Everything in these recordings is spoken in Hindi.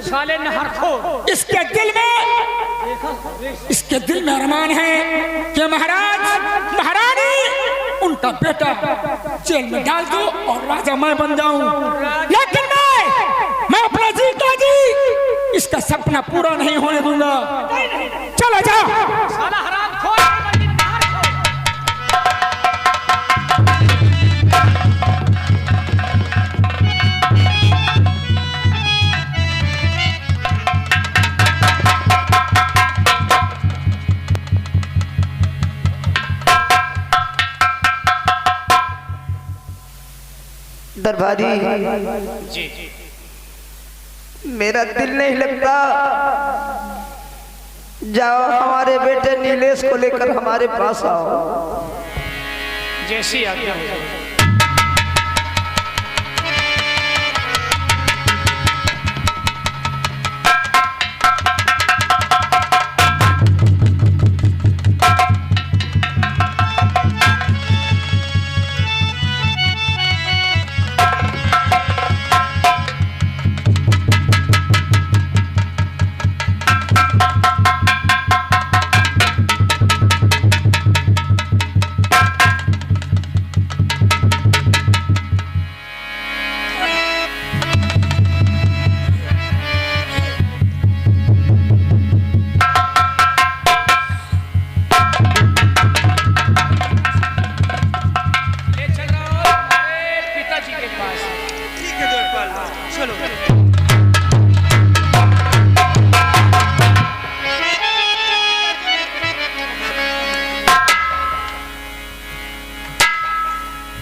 साले नहरखोर, इसके दिल में अरमान है कि महाराज महारानी उनका बेटा जेल में डाल दो और राजा मैं बन जाऊं, लेकिन मैं अपना जीता जी इसका सपना पूरा नहीं होने दूंगा। चलो जाओ साला हरामखोर, दरबारी जी मेरा दिल नहीं लगता। जाओ हमारे बेटे नीलेश को लेकर हमारे पास आओ। जैसी आज्ञा हो।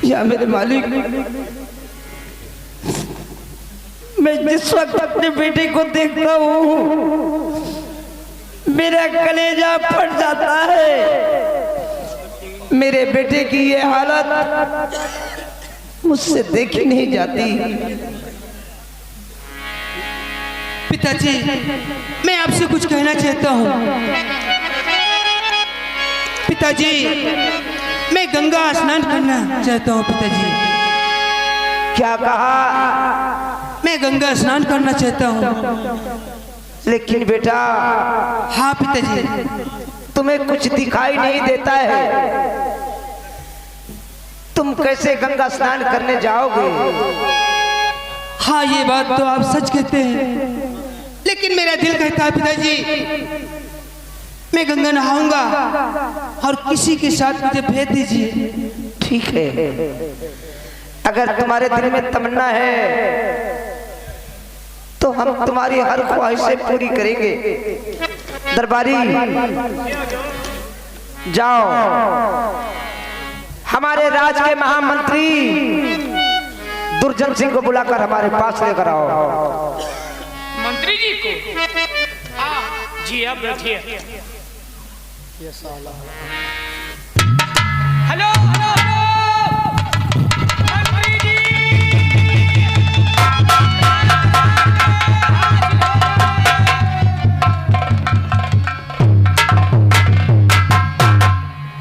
या मेरे मालिक, मैं जिस वक्त अपने बेटे को देखता हूँ मेरा कलेजा फट जाता है। मेरे बेटे की ये हालत मुझसे देखी नहीं जाती। पिताजी, मैं आपसे कुछ कहना चाहता हूँ। पिताजी, मैं गंगा स्नान करना चाहता हूँ। पिताजी, क्या कहा? मैं गंगा स्नान करना चाहता हूँ। लेकिन बेटा, हाँ पिताजी। तुम्हें कुछ दिखाई नहीं देता है, तुम कैसे गंगा स्नान करने जाओगे? हाँ, ये बात तो आप सच कहते हैं, लेकिन मेरा दिल कहता है पिताजी मैं गंगा नहाऊंगा और किसी के साथ मुझे भेज दीजिए। ठीक है, अगर तुम्हारे दिल में तमन्ना है तो हम तुम्हारी हर ख्वाहिशें पूरी करेंगे। दरबारी, जाओ हमारे राज के महामंत्री दुर्जन सिंह को बुलाकर हमारे पास लेकर आओ। मंत्री जी को? जी आप बैठिए। हेलो हेलो मंत्री जी,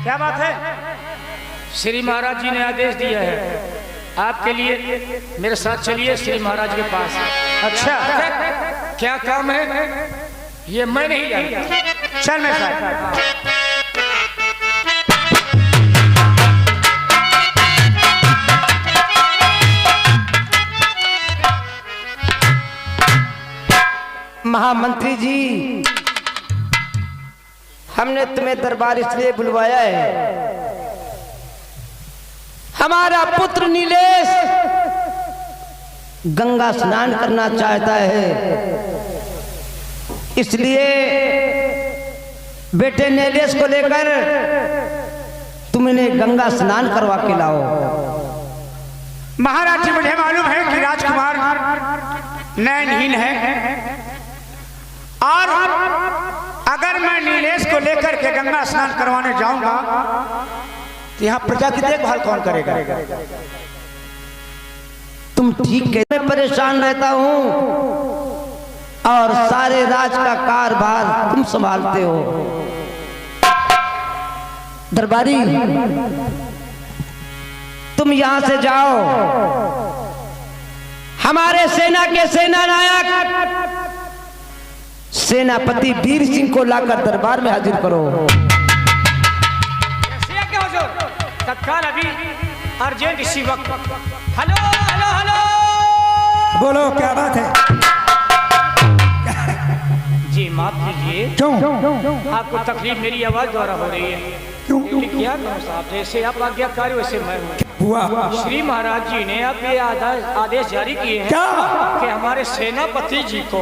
क्या बात है? श्री महाराज जी ने आदेश दिया है आपके लिए, मेरे साथ चलिए श्री महाराज के पास। अच्छा, क्या काम है ये मैं नहीं जानता। चल मेरे साथ। महामंत्री जी, हमने तुम्हें दरबार इसलिए बुलवाया है, हमारा पुत्र नीलेश गंगा स्नान करना चाहता है, इसलिए बेटे नीलेश को लेकर तुम इन्हें गंगा स्नान करवा के लाओ। महाराज जी, मुझे मालूम है कि राजकुमार नयनहीन है और अगर मैं नीलेश को लेकर के गंगा स्नान करवाने जाऊंगा तो यहाँ प्रजा की देखभाल कौन करेगा? तुम ठीक कहते, मैं परेशान रहता हूँ और सारे राज का कारभार तुम संभालते हो। दरबारी, तुम यहां से जाओ, हमारे सेना के सेना नायक सेनापति वीर सिंह को लाकर दरबार में हाजिर करो। तत्काल अभी अर्जेंट इसी वक्त। हेलो हेलो हेलो, बोलो क्या बात है? जी माफ कीजिए, क्यों? आपको तकलीफ मेरी आवाज द्वारा हो रही है। क्यों? क्या करूं साहब, जैसे आप आज्ञाकारी वैसे मैं हूं। हुआ श्री महाराज जी ने आप ये आदेश जारी किए हैं क्या? कि हमारे सेनापति जी को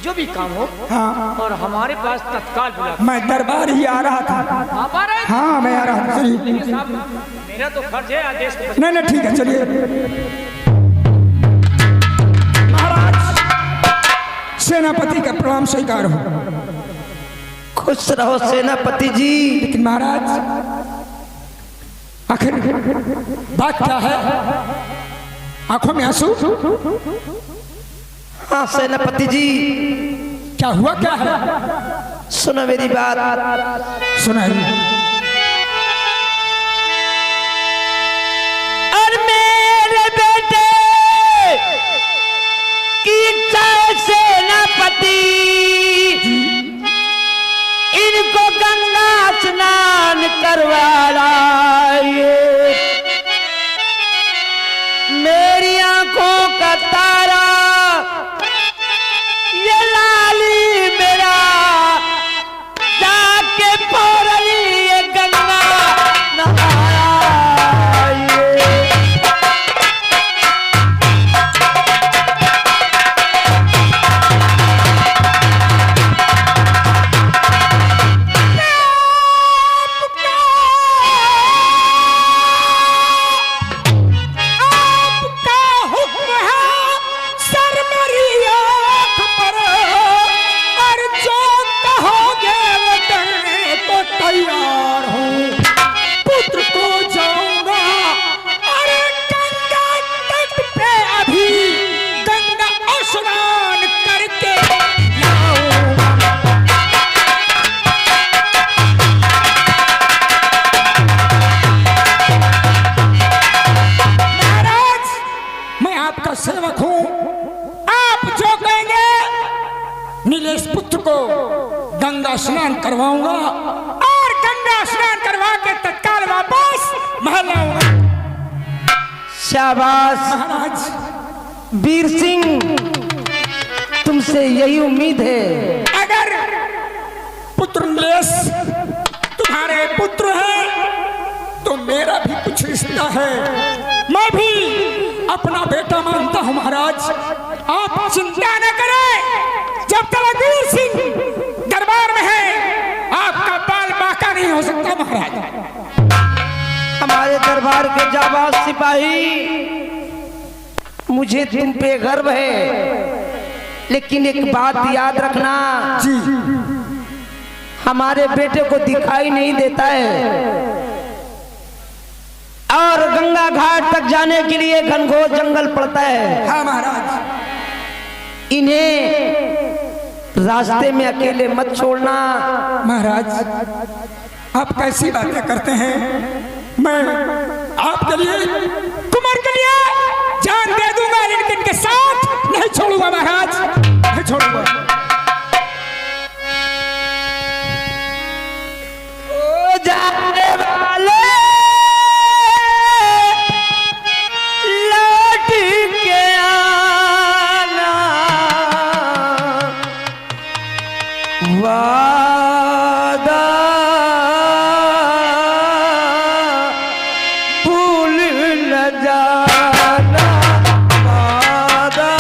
जो भी काम हो हाँ, और हमारे पास तत्काल बुला। मैं दरबार ही आ रहा था। आप आ रहे हैं? हाँ मैं आ रहा था। चलिए। साहब, मेरा तो फर्ज है आदेश को। नहीं नहीं ठीक है, चलिए। महाराज, सेनापति का प्रणाम स्वीकार हो। खुश रहो सेनापति जी। लेकिन महाराज, आखिर बात क्या है? आंखों में आंसू? हाँ सेनापति जी, क्या हुआ, क्या है? सुनो मेरी बात। सुनाइए। और मेरे बेटे की इच्छा है सेनापति, इनको गंगा स्नान करवाइए। मेरी आंखों का तारा ये लाली मेरा जाके पौरली ये गंगा नहाइए। तैयार हूँ, पुत्र को जाऊंगा। अरे गंगा तट पे अभी गंगा स्नान करके लाऊंगा। महाराज, मैं आपका सेवक हूँ। आप जो कहेंगे, नीलेश पुत्र को गंगा स्नान करवाऊंगा और गंगा स्नान करवा के तत्काल वापस महल आऊंगा। शाबाश महाराज, वीर सिंह, तुमसे यही उम्मीद है। अगर पुत्र नीलेश तुम्हारे पुत्र हैं तो मेरा भी कुछ रिश्ता है। मैं भी अपना बेटा मानता हूं। महाराज, आप चिंता न करें। जब तक वीर सिंह दरबार में है, आपका बाल बाका नहीं हो सकता। महाराज, हमारे दरबार के जाबाज सिपाही, मुझे तुम पे गर्व है, लेकिन एक बात याद रखना जी, हमारे बेटे को दिखाई नहीं देता है और गंगा घाट तक जाने के लिए घनघोर जंगल पड़ता है। हाँ महाराज, इन्हें रास्ते में अकेले मत छोड़ना। महाराज, आप कैसी बातें करते हैं? मैं आपके लिए, कुमार के लिए जान दे दूंगा, लेकिन इनके साथ नहीं छोड़ूंगा। महाराज, नहीं छोड़ूंगा। ओ जाने वाले लौट के आना, वादा भूल न जाना, वादा।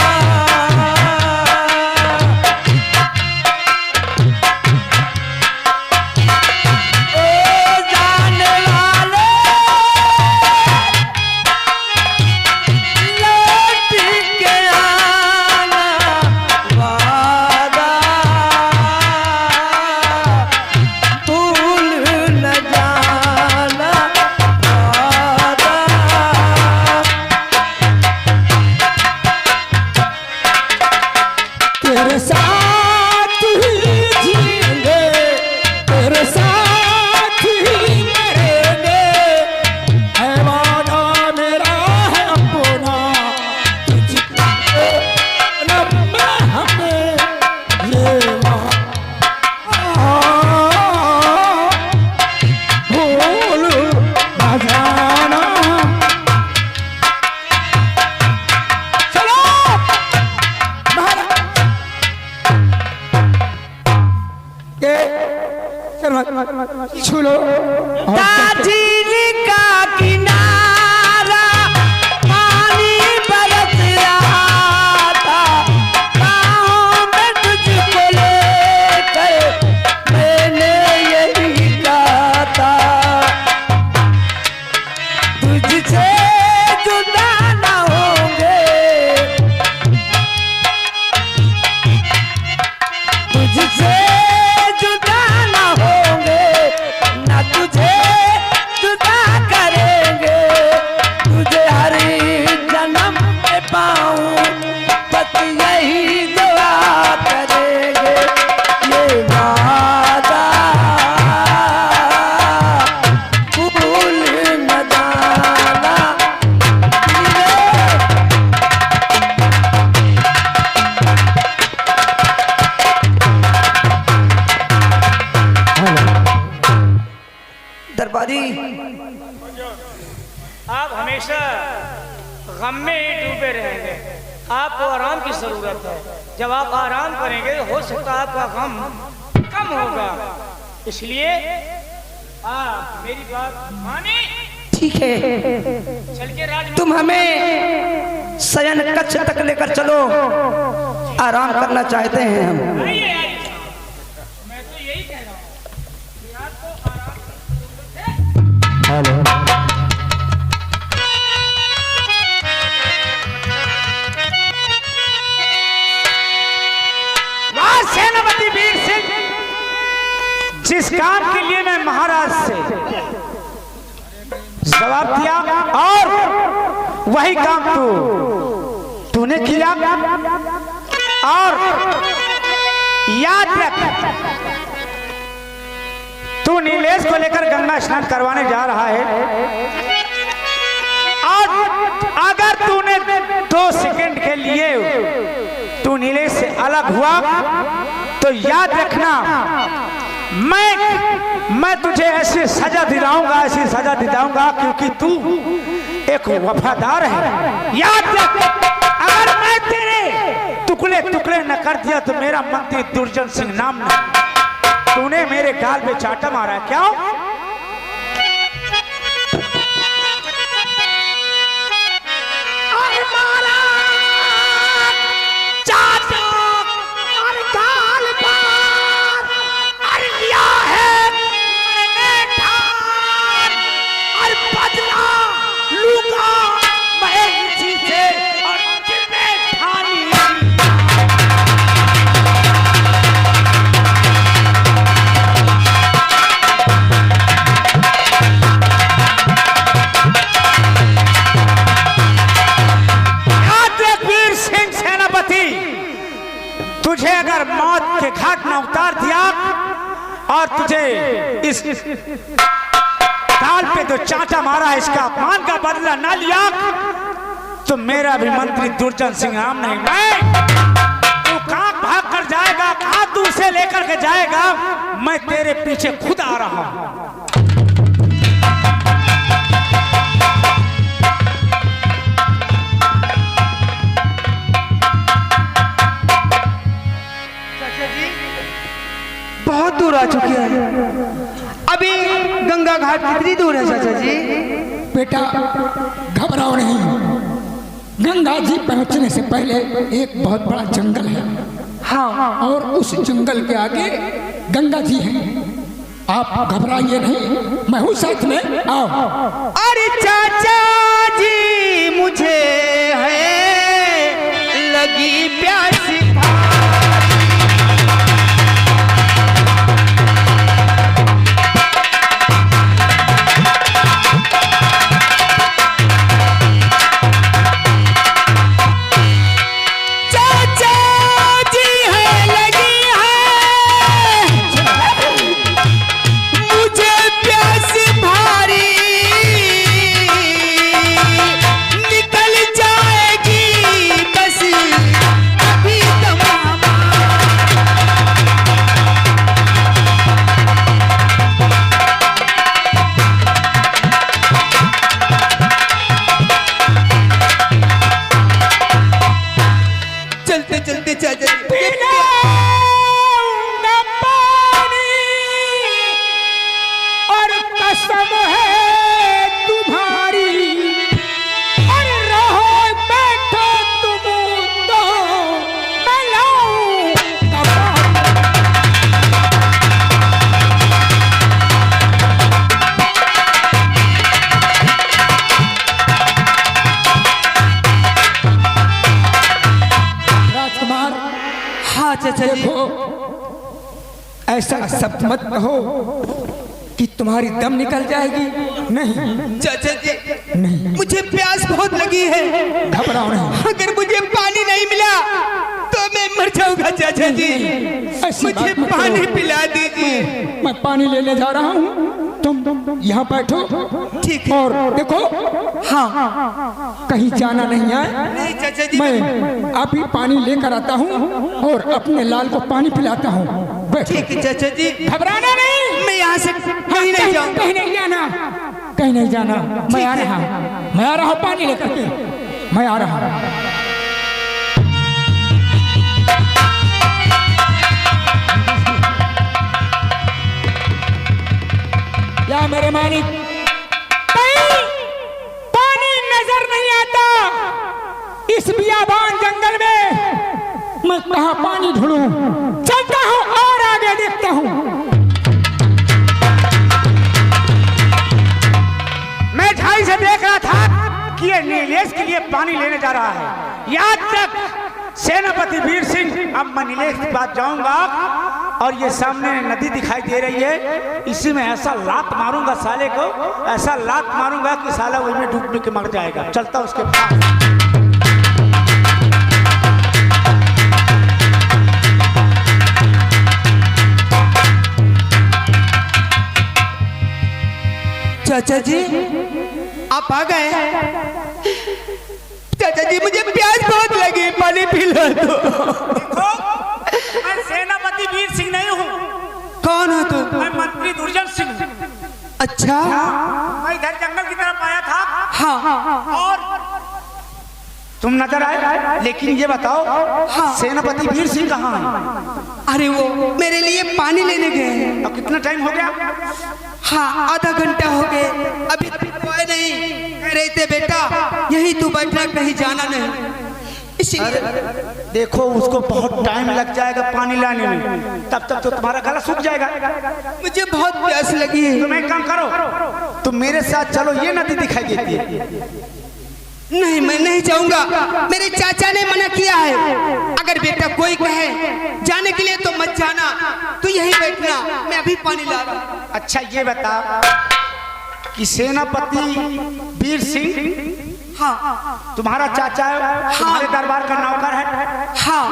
ओ जाने वाले लौट के आना, वादा भूल न जाना, वादा। तेरे साथ ही जिएंगे, तेरे साथ ही मरेंगे, है वादा मेरा है अपना, तुझको न मैं हमें ये मत छू लो। झील का किनारा पानी बरस रहा था, बाहों में तुझको लेकर मैंने यही कहा था, तुझसे जुदा ना होंगे, तुझसे जुदा ना होंगे, ना तुझे जुदा करेंगे, तुझे हर जन्म में पाऊं बस यही दुआ करेंगे, ये वादा भूल न जाना। दरबारी आप हमेशा गम में ही डूबे रहेंगे, आपको आराम की जरूरत है। जब आप आराम करेंगे तो हो सकता है आपका गम कम होगा, इसलिए आप मेरी बात माने। ठीक है, चल के राज तुम हमें शयन कक्ष तक लेकर चलो, आराम करना चाहते हैं हम। आइए, आइए। मैं तो यही कह रहा हूँ कि आपको आराम की जरूरत है। सेनापति वीर सिंह, जिस काम के लिए मैं महाराज से जवाब दिया और वही काम तूने किया, और याद रख तू नीलेश को लेकर गंगा स्नान करवाने जा रहा है, और अगर तूने 2 सेकंड के लिए तू नीलेश से अलग हुआ तो याद रखना मैं तुझे ऐसी सजा दिलाऊंगा, ऐसी सजा दिलाऊंगा, क्योंकि तू एक वफादार है। याद रख, अगर मैं तेरे टुकड़े टुकड़े न कर दिया तो मेरा मंत्री दुर्जन सिंह नाम नहीं। तूने मेरे गाल पे चाटा मारा, क्यों? तुझे अगर मौत के घाट में उतार दिया और तुझे इस ताल पे जो चांटा मारा, इसका अपमान का बदला ना लिया तो मेरा भी मंत्री दुर्जन सिंह नाम नहीं। मैं तू कहां भाग कर जाएगा, कहां तू उसे लेकर के जाएगा, मैं तेरे पीछे खुद आ रहा हूं। बहुत दूर आ चुके हैं, अभी गंगा घाट कितनी दूर है चाचा जी? बेटा घबराओ नहीं, गंगा जी पहुंचने से पहले एक बहुत बड़ा जंगल है। हाँ, और उस जंगल के आगे गंगा जी हैं। आप घबराइए नहीं, मैं हूँ साथ में, आओ। अरे चाचा जी मुझे है लगी प्यास, चलते चाचा हाँ चाचा जी। देखो ऐसा शब्द मत कहो कि तुम्हारी दम निकल जाएगी। नहीं चाचा जी, नहीं, मुझे प्यास बहुत लगी है। घबराओ नहीं। अगर मुझे पानी नहीं मिला तो मैं मर जाऊंगा चाचा जी। ऐसी मुझे बात मत पानी करो। पिला दीजिए। मैं पानी लेने जा रहा हूँ, तुम यहाँ बैठो। ठीक है। और देखो हाँ कहीं जाना नहीं है। नहीं चाचा जी, मैं अभी पानी लेकर आता हूँ और अपने लाल को पानी पिलाता हूँ। बैठो। ठीक है चाचा जी। घबराना नहीं। मैं यहाँ से कहीं नहीं जाऊंगा। कहीं नहीं जाना, कहीं नहीं जाना। मैं आ रहा हूँ, मैं आ रहा हूँ पानी लेकर के। मैं आ रहा हूँ। या मेरे मालिक, पानी नजर नहीं आता इस बियाबान जंगल में। मैं कहाँ पानी ढूंढूं? चलता हूँ और आगे देखता हूँ। मैं झाई से देख रहा था कि ये नीलेश के लिए पानी लेने जा रहा है। याद तक सेनापति वीर सिंह। अब मैं नीलेश के पास जाऊंगा और ये सामने नदी दिखाई दे रही है, इसी में ऐसा लात मारूंगा साले को, ऐसा लात मारूंगा कि साला वही में डूब के मर जाएगा। चलता उसके पास। चाचा जी आप आ गए। चाचा जी मुझे प्यास बहुत लगी, पानी पिला दो। देखो, मैं सेनापति वीर सिंह नहीं हूँ। कौन हो तुम? मैं मंत्री दुर्जन सिंह। अच्छा मैं इधर जंगल की तरफ आया था। हाँ और तुम नजर आए, लेकिन ये बताओ हाँ। सेनापति वीर सिंह कहाँ है? अरे वो मेरे लिए पानी लेने गए हैं। अब कितना टाइम हो गया? हाँ आधा घंटा हो गए, अभी तक आए नहीं। कह रहे थे बेटा यही तू बैठना, कहीं जाना नहीं। इसीलिए देखो उसको बहुत टाइम लग जाएगा पानी लाने में, तब तक तो तुम्हारा गला सूख जाएगा। मुझे बहुत प्यास लगी है। तुम एक काम करो, तुम मेरे साथ चलो, ये नदी दिखाई देती है। नहीं मैं नहीं जाऊंगा, मेरे चाचा ने मना किया है। अगर बेटा कोई कहे जाने के लिए तो मत जाना, तू यहीं बैठना, मैं अभी पानी ला रहा हूँ। अच्छा ये बता कि सेनापति वीर सिंह हाँ तुम्हारा चाचा है, तुम्हारे दरबार का नौकर है। हाँ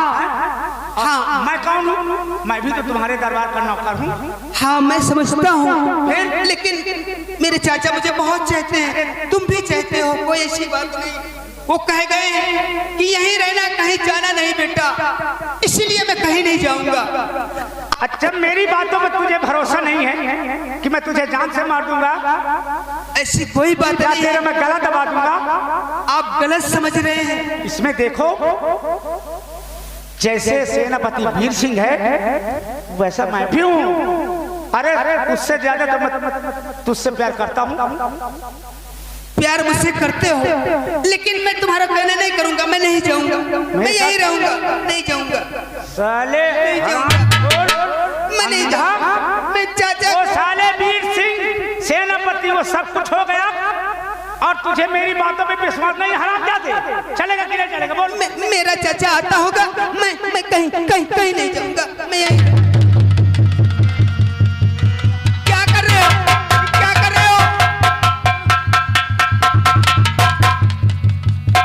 हाँ मैं कौन हूँ? मैं भी तो तुम्हारे दरबार का नौकर हूँ। हाँ मैं समझता हूँ, लेकिन मेरे चाचा मुझे बहुत चाहते हैं, तुम भी चाहते हो, कोई ऐसी बात नहीं। वो कह गए हैं कि यहीं रहना, कहीं जाना नहीं बेटा, इसीलिए मैं कहीं नहीं जाऊंगा। अच्छा मेरी बातों में तुझे भरोसा नहीं है कि मैं तुझे जान से मार दूंगा? ऐसी कोई बात नहीं तेरा है, मैं गला दबा दूंगा। आप गलत समझ रहे हैं। इसमें देखो, जैसे सेनापति वीर सिंह है वैसा मैं भी हूँ। अरे उससे ज्यादा तो मैं तुझसे प्यार करता हूँ। प्यार मुझसे करते हो, लेकिन मैं तुम्हारा कहना नहीं करूंगा। मैं नहीं जाऊंगा, मैं यहीं रहूंगा, नहीं जाऊंगा। साले नहीं जाऊंगा, मैं नहीं जाऊंगा। मैं चाचा वो साले वीर सिंह सेनापति वो सब कुछ हो गया और तुझे मेरी बातों पे विश्वास नहीं। हराम जाते चलेगा कि नहीं चलेगा? बोल। मेरा चाचा आता होगा, मैं कहीं कहीं कहीं नहीं जाऊंगा, मैं यहीं। क्या कर रहे हो? क्या कर रहे हो?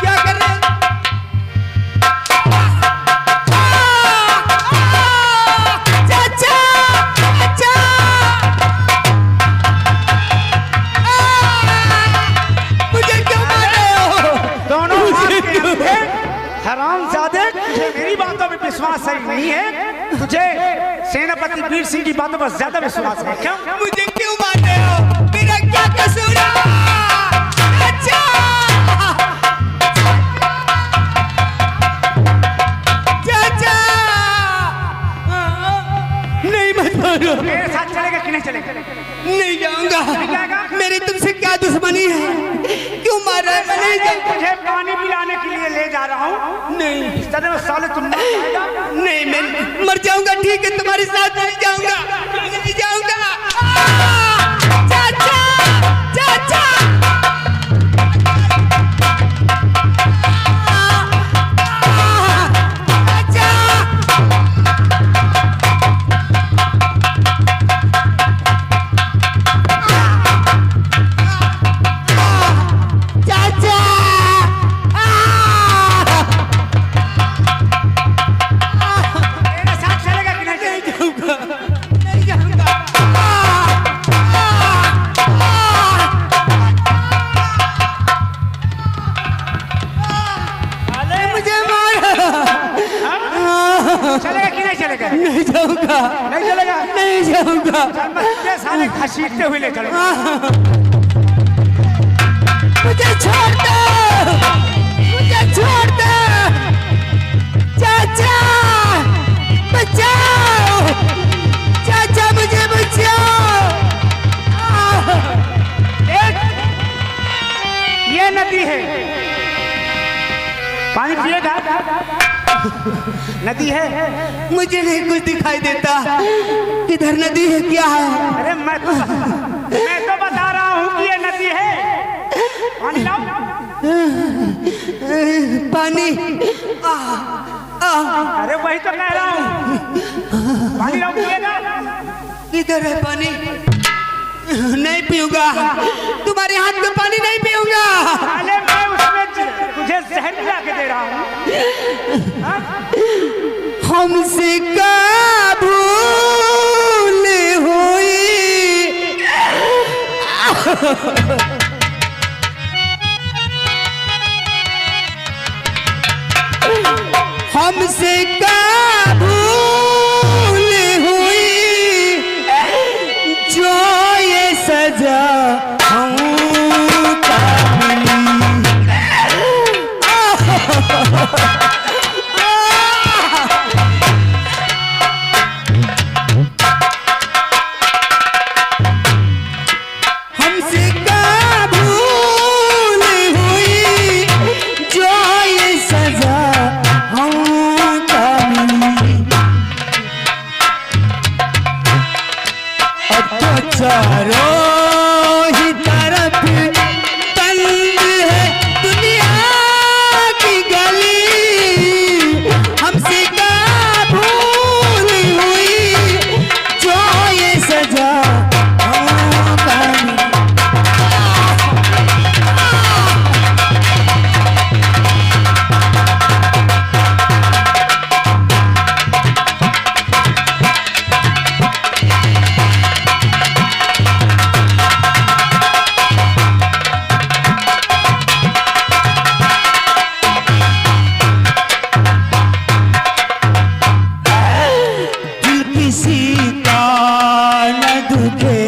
क्या कर रहे हो? चाचा चाचा मुझे क्यों मार रहे हो? दोनों हरामजादे, तुझे मेरी बातों में विश्वास सही नहीं है, तुझे सेनापति वीर सिंह की बातों पर ज्यादा विश्वास है। क्यों? मुझे क्यों मार रहे हो? मेरा क्या कसूर है? अच्छा चाचा नहीं मत मारो। मेरे साथ चलेगा कि नहीं चलेगा? नहीं जाऊंगा। जाएगा? मेरी तुमसे क्या दुश्मनी है? क्यों मार रहा है? मैं नहीं जाऊंगा। तुझे पानी पिलाने के लिए ले जा रहा हूँ। नहीं इस तरह में साले तुम मर जाएगा। नहीं मैं मर जाऊंगा। ठीक है तुम्हारे साथ नहीं जाऊंगा, नहीं जाऊंगा। चाचा चाचा चाचा चलेगा? नहीं जाऊंगा, नहीं चलेगा? नहीं जाऊंगा। मैं तुझे साले घसीटते हुए ले चलूंगा। मुझे छोड़ दो, मुझे छोड़ दो, चाचा बचाओ, चाचा मुझे बचाओ। देख, ये नदी है, पानी पिएगा? नदी है। मुझे नहीं कुछ दिखाई देता, किधर नदी है, क्या है? अरे मैं तो बता रहा हूँ कि ये नदी है। पानी लाओ। पानी, अरे वही तो कह रहा हूँ, पानी लाओ, पिएगा? किधर है पानी? नहीं पीऊंगा, तुम्हारे हाथ में पानी नहीं पीऊंगा। अरे मैं उसमें तुझे जहर मिला के दे रहा हूँ। हमसे का भूल हुई, हमसे का भूल हुई, जो ये सजा हमका मिली। हमसे का भूल हुई, जो ये सजा हमका मिली। अब तो चारों ही तरफ बंद है दुनिया की गली। हमसे का भूल हुई, जो ये सजा हमका मिली। दिल किसी का न दुखे,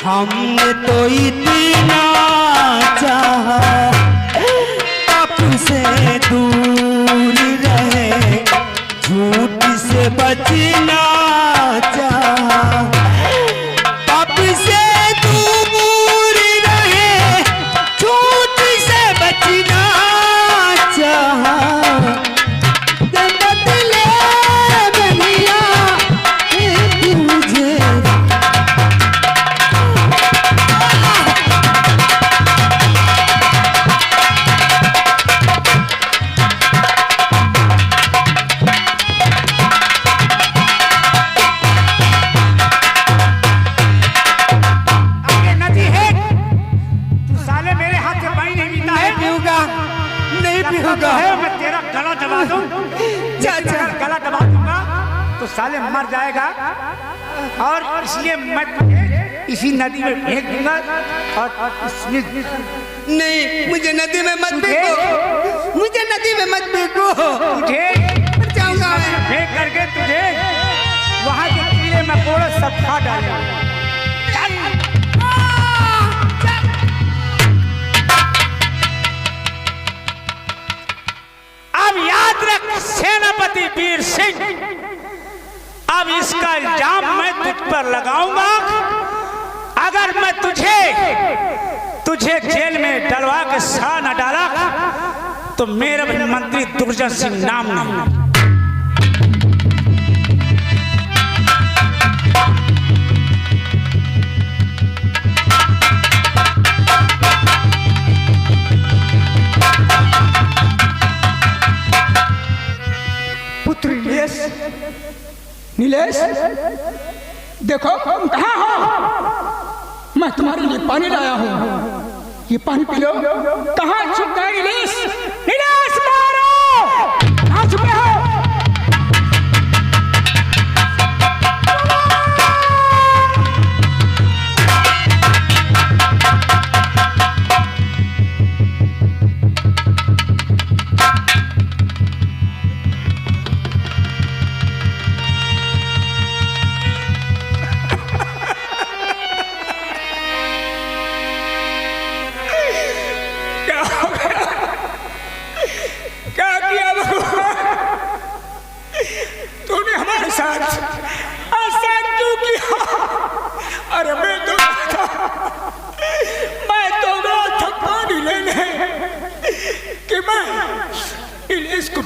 हमने तो इतना चाहा, आपसे दूर रहे, झूठ से बचना चाहा, आपसे दूर रहे, झूठ से बचना चाहा। बदले बनिया तुझे, ये नदी है, तू साले मेरे हाथ से पानी नहीं पीता है। पीऊंगा, नहीं पीऊंगा। है मैं तेरा गला दबा दूं। चाचा। अगर गला दबा दूंगा तो साले मर जाएगा, और इसलिए मैं तुझे इसी नदी में फेंक दूंगा। और इसमें नहीं, मुझे नदी में मत फेंको, मुझे नदी में मत फेंको। तुझे मर जाऊंगा मैं। फेंक करके तुझे वहां के कीड़े मकोड़े सब खा डालेंगे। अब याद रख सेनापति वीर सिंह, अब इसका इल्जाम मैं तुझ पर लगाऊंगा। अगर मैं तुझे जेल में डलवा के सड़ा न डाला तो मेरा भी मंत्री दुर्जन सिंह नाम नहीं। पुत्र नीलेश, नीलेश देखो तुम कहाँ हो? मैं तुम्हारे लिए पानी लाया हूँ, ये पानी पी लो। कहाँ छुप गए नीलेश? नीलेश मारो! कहाँ छुपे हो?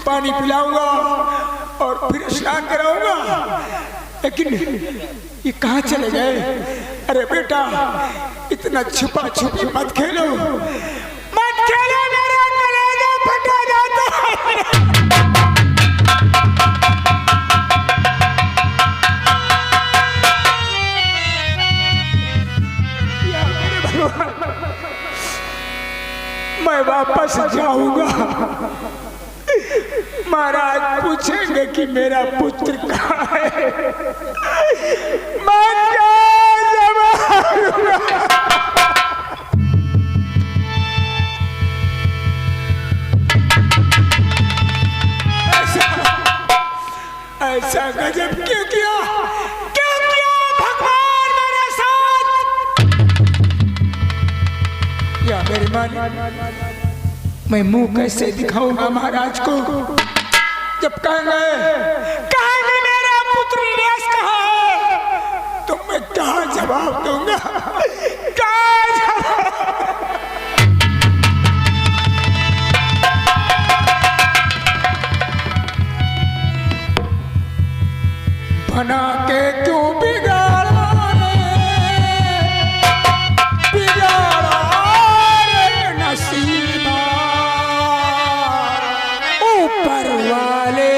पानी पिलाऊंगा और फिर स्नान कराऊंगा, लेकिन ये कहाँ चले गए? अरे बेटा, इतना छुपा छुपी मत खेलो, मत खेलो, मेरा कलेजा फटा जाता है। मैं वापस जाऊंगा, महाराज पूछेंगे कि मेरा पुत्र कहाँ है, मैं क्या जवाब दूंगा? ऐसा गजब क्यों किया? क्यों किया भगवान मेरे साथ? या मेरी मालिक, मैं मुंह कैसे दिखाऊंगा महाराज को जब कहेंगे मेरा पुत्र इलियास कहाँ है, तो मैं क्या जवाब दूंगा? क्या जवाब? बना के क्यों बिगाड़ा रे, बिगाड़ा रे नसीबा, ऊपर वाले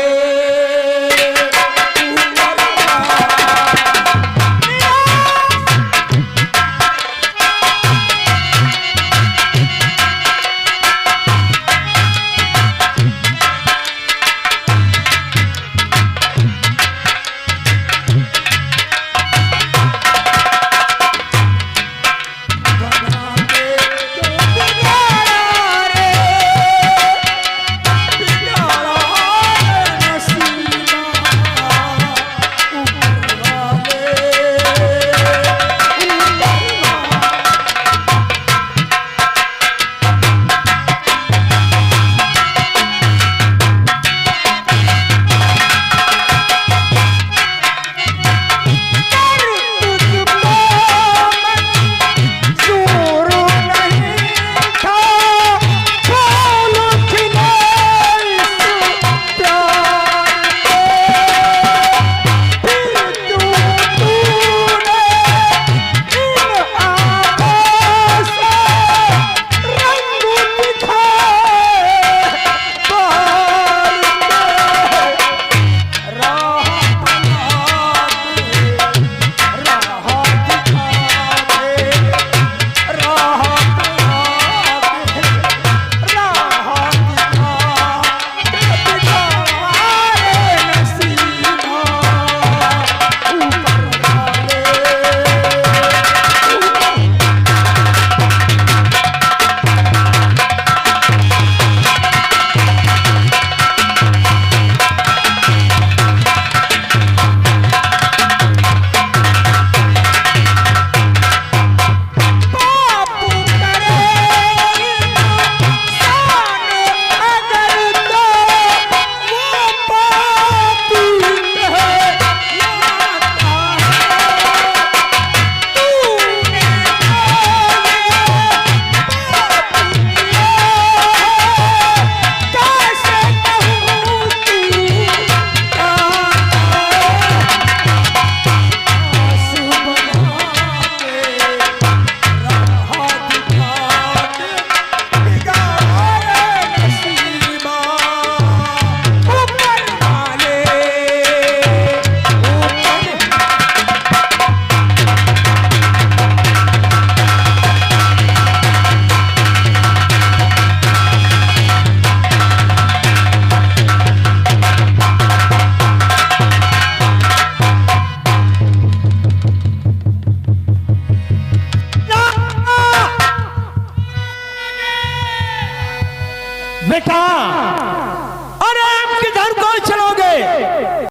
बेटा